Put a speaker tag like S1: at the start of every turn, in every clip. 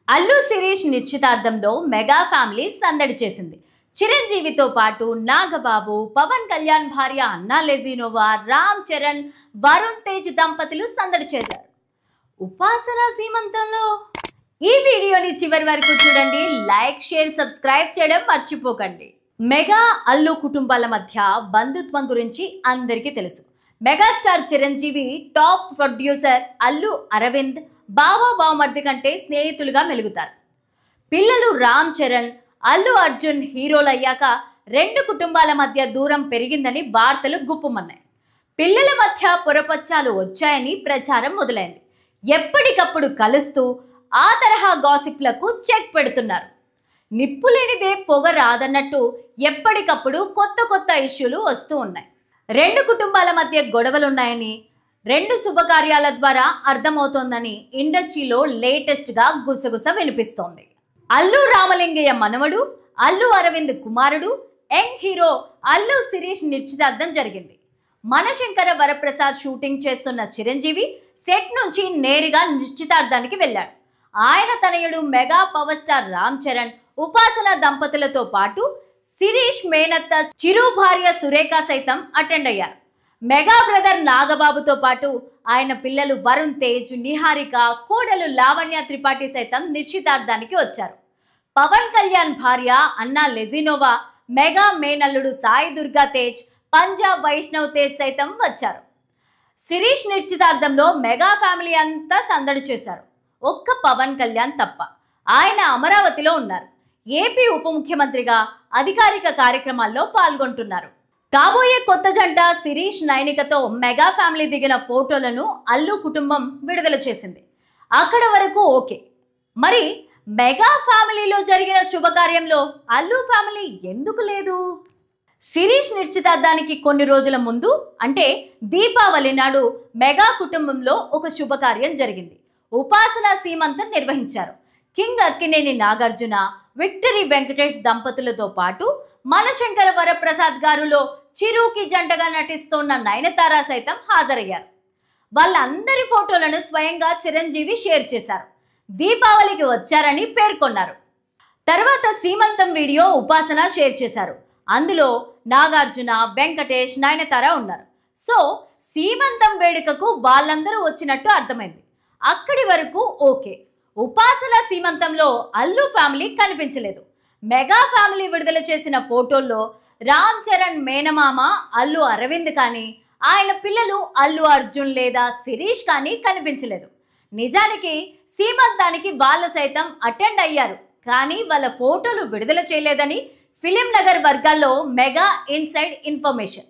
S1: Allu Sirish నిశ్చితార్థంలో mega family సందడి చేసింది. చిరంజీవితో పాటు నాగబాబు, పవన్ కళ్యాణ్ భార్య అన్నా లెజినోవా, రామ్ చరణ్, వరుణ్ తేజ్ దంపతులు సందడి చేశారు. ఉపాసన సీమంతంలో ఈ వీడియోని చివరి వరకు చూడండి. లైక్, షేర్, సబ్స్క్రైబ్ చేయడం మర్చిపోకండి. మెగా అల్లు కుటుంబాల మధ్య బంధుత్వం గురించి అందరికీ తెలుసు. Megastar Chiranjeevi top producer Allu Aravind బావా బావమర్ది కంటే స్నేహితులుగా మెలుగుతారు. పిల్లలు రామ్ చరణ్, అల్లు అర్జున్ హీరోలయ్యాక రెండు కుటుంబాల మధ్య దూరం పెరిగిందని వార్తలు గుప్పుమన్నాయి. పిల్లల మధ్య పొరపచ్చాలు వచ్చాయని ప్రచారం మొదలైంది. ఎప్పటికప్పుడు కలుస్తూ ఆ తరహా గాసిప్లకు చెక్ పెడుతున్నారు. నిప్పు లేనిదే పొగ రాదన్నట్టు ఎప్పటికప్పుడు కొత్త కొత్త ఇష్యూలు వస్తూ ఉన్నాయి. రెండు కుటుంబాల మధ్య గొడవలున్నాయని రెండు శుభకార్యాల ద్వారా అర్థమవుతోందని ఇండస్ట్రీలో లేటెస్ట్గా గుసగుస వినిపిస్తోంది. అల్లు రామలింగయ్య మనవడు, అల్లు అరవింద్ కుమారుడు, యంగ్ హీరో అల్లు శిరీష్ నిశ్చితార్థం జరిగింది. మనశంకర వరప్రసాద్ షూటింగ్ చేస్తున్న చిరంజీవి సెట్ నుంచి నేరుగా నిశ్చితార్థానికి వెళ్ళాడు. ఆయన తనయుడు mega power star Ram Charan, ఉపాసన దంపతులతో పాటు శిరీష్ మేనత్త చిరు భార్య సురేఖ సైతం అటెండ్ అయ్యారు. మెగా బ్రదర్ నాగబాబుతో పాటు ఆయన పిల్లలు వరుణ్ తేజ్, నిహారిక, కోడలు లావణ్య త్రిపాఠి సైతం నిశ్చితార్థానికి వచ్చారు. పవన్ కళ్యాణ్ భార్య అన్నా లెజినోవా, మెగా మేనల్లుడు సాయి దుర్గా తేజ్, పంజాబ్ వైష్ణవ్ తేజ్ సైతం వచ్చారు. శిరీష్ నిశ్చితార్థంలో మెగా ఫ్యామిలీ అంతా సందడి చేశారు. ఒక్క పవన్ కళ్యాణ్ తప్ప. ఆయన అమరావతిలో ఉన్నారు. ఏపీ ఉప ముఖ్యమంత్రిగా అధికారిక కార్యక్రమాల్లో పాల్గొంటున్నారు. కాబోయే కొత్త జంట శిరీష్ నైనికతో మెగా ఫ్యామిలీ దిగిన ఫోటోలను అల్లు కుటుంబం విడుదల చేసింది. అక్కడ వరకు ఓకే. మరి మెగా ఫ్యామిలీలో జరిగిన శుభకార్యంలో అల్లు ఫ్యామిలీ ఎందుకు లేదు? శిరీష్ నిశ్చితార్థానికి కొన్ని రోజుల ముందు అంటే దీపావళి నాడు మెగా కుటుంబంలో ఒక శుభకార్యం జరిగింది. ఉపాసన సీమంతం నిర్వహించారు. కింగ్ అక్కినేని నాగార్జున, విక్టరీ వెంకటేష్ దంపతులతో పాటు మనశంకర వరప్రసాద్ గారులో చిరుకి జంటగా నటిస్తున్న నయనతార సైతం హాజరయ్యారు. వాళ్ళందరి ఫోటోలను స్వయంగా చిరంజీవి షేర్ చేశారు. దీపావళికి వచ్చారని పేర్కొన్నారు. తర్వాత సీమంతం వీడియో ఉపాసన షేర్ చేశారు. అందులో నాగార్జున, వెంకటేష్, నయనతార ఉన్నారు. సో సీమంతం వేడుకకు వాళ్ళందరూ వచ్చినట్టు అర్థమైంది. అక్కడి వరకు ఓకే. ఉపాసన సీమంతంలో అల్లు ఫ్యామిలీ కనిపించలేదు. మెగా ఫ్యామిలీ విడుదల చేసిన ఫోటోల్లో రామ్ చరణ్ మేనమామ అల్లు అరవింద్ కానీ ఆయన పిల్లలు అల్లు అర్జున్ లేదా శిరీష్ కానీ కనిపించలేదు. నిజానికి సీమంతానికి వాళ్ళు సైతం అటెండ్ అయ్యారు, కానీ వాళ్ళ ఫోటోలు విడుదల చేయలేదని ఫిలిం నగర్ వర్గాల్లో మెగా ఇన్సైడ్ ఇన్ఫర్మేషన్.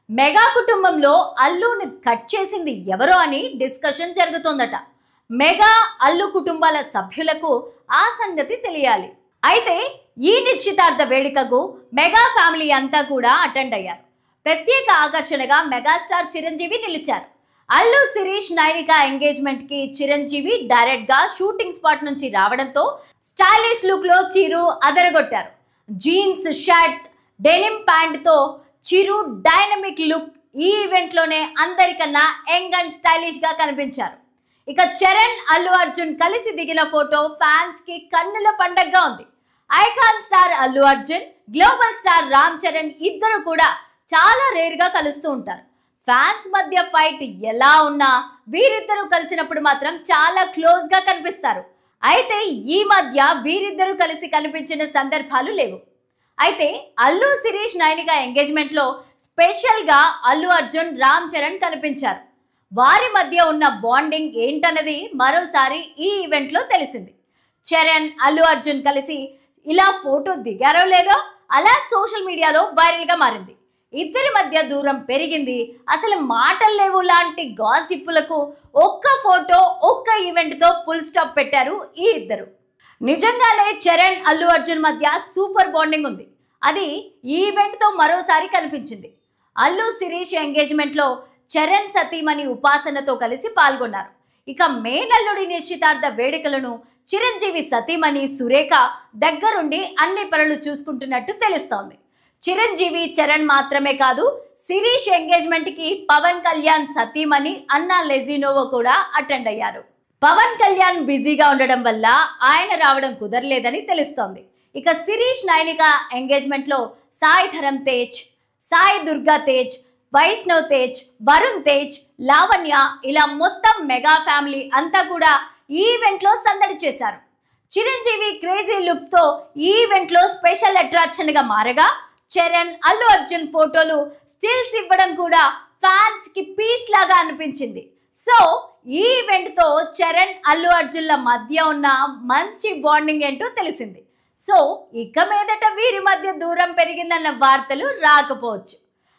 S1: మెగా కుటుంబంలో అల్లుని కట్ చేసింది ఎవరో అని డిస్కషన్ జరుగుతోందట. మెగా అల్లు కుటుంబాల సభ్యులకు ఆ సంగతి తెలియాలి. అయితే ఈ నిశ్చితార్థ వేడుకకు మెగా ఫ్యామిలీ అంతా కూడా అటెండ్ అయ్యారు. ప్రత్యేక ఆకర్షణగా మెగాస్టార్ చిరంజీవి నిలిచారు. అల్లు శిరీష్ నైనిక ఎంగేజ్మెంట్కి చిరంజీవి డైరెక్ట్గా షూటింగ్ స్పాట్ నుంచి రావడంతో స్టైలిష్ లుక్లో చిరు అదరగొట్టారు. జీన్స్ షర్ట్, డెనిమ్ ప్యాంట్తో చిరు డైనమిక్ లుక్. ఈ ఈవెంట్లోనే అందరికన్నా యంగ్ అండ్ స్టైలిష్గా కనిపించారు. ఇక చరణ్, అల్లు అర్జున్ కలిసి దిగిన ఫోటో ఫ్యాన్స్ కి కన్నుల పండగగా ఉంది. Icon star Allu Arjun, global star Ram Charan ఇద్దరు కూడా చాలా రేర్గా కలుస్తూ ఉంటారు. ఫ్యాన్స్ మధ్య ఫైట్ ఎలా ఉన్నా వీరిద్దరూ కలిసినప్పుడు మాత్రం చాలా క్లోజ్గా కనిపిస్తారు. అయితే ఈ మధ్య వీరిద్దరూ కలిసి కనిపించిన సందర్భాలు లేవు. అయితే అల్లు శిరీష్ నైనిక ఎంగేజ్మెంట్లో స్పెషల్గా అల్లు అర్జున్, రామ్ చరణ్ కనిపించారు. వారి మధ్య ఉన్న బాండింగ్ ఏంటన్నది మరోసారి ఈ ఈవెంట్లో తెలిసింది. చరణ్, అల్లు అర్జున్ కలిసి ఇలా ఫోటో దిగారో లేదో అలా సోషల్ మీడియాలో వైరల్గా మారింది. ఇద్దరి మధ్య దూరం పెరిగింది, అసలు మాటలు లేవు లాంటి గాసిప్పులకు ఒక్క ఫోటో, ఒక్క ఈవెంట్తో ఫుల్ స్టాప్ పెట్టారు ఈ ఇద్దరు. నిజంగానే చరణ్, అల్లు అర్జున్ మధ్య సూపర్ బాండింగ్ ఉంది. అది ఈ ఈవెంట్తో మరోసారి కనిపించింది. అల్లు శిరీష్ ఎంగేజ్మెంట్లో చరణ్ సతీమణి ఉపాసనతో కలిసి పాల్గొన్నారు. ఇక మేనల్లుడి నిశ్చితార్థ వేడుకలను చిరంజీవి సతీమణి సురేఖ దగ్గరుండి అన్ని పనులు చూసుకుంటున్నట్టు తెలుస్తోంది. చిరంజీవి, చరణ్ మాత్రమే కాదు, శిరీష్ ఎంగేజ్మెంట్కి పవన్ కళ్యాణ్ సతీమణి అన్నా లెజినోవా కూడా అటెండ్ అయ్యారు. పవన్ కళ్యాణ్ బిజీగా ఉండడం వల్ల ఆయన రావడం కుదరలేదని తెలుస్తోంది. ఇక శిరీష్ నైనిక ఎంగేజ్మెంట్ లో సాయి ధరమ్ తేజ్, సాయి దుర్గా తేజ్, వైష్ణవ్ తేజ్, వరుణ్ తేజ్, లావణ్య ఇలా మొత్తం మెగా ఫ్యామిలీ అంతా కూడా ఈ ఈవెంట్ లో సందడి చేశారు. చిరంజీవి క్రేజీ లుక్స్ తో ఈ ఈవెంట్ లో స్పెషల్ అట్రాక్షన్ గా మారగా, చరణ్, అల్లు అర్జున్ ఫోటోలు, స్టిల్స్ ఇవ్వడం కూడా ఫ్యాన్స్ కి పీస్ లాగా అనిపించింది. సో ఈ ఈవెంట్ తో చరణ్, అల్లు అర్జున్ల మధ్య ఉన్న మంచి బాండింగ్ ఏంటో తెలిసింది. సో ఇక మీదట వీరి మధ్య దూరం పెరిగిందన్న వార్తలు రాకపోవచ్చు.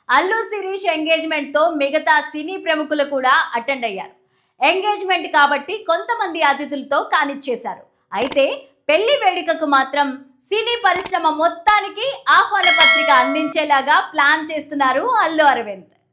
S1: అల్లు శిరీష్ ఎంగేజ్మెంట్ తో మిగతా సినీ ప్రముఖులు కూడా అటెండ్ అయ్యారు. ఎంగేజ్మెంట్ కాబట్టి కొంతమంది అతిథులతో కానిచ్చేశారు. అయితే పెళ్లి వేడుకకు మాత్రం సినీ పరిశ్రమ మొత్తానికి ఆహ్వాన పత్రిక అందించేలాగా ప్లాన్ చేస్తున్నారు అల్లు అరవింద్.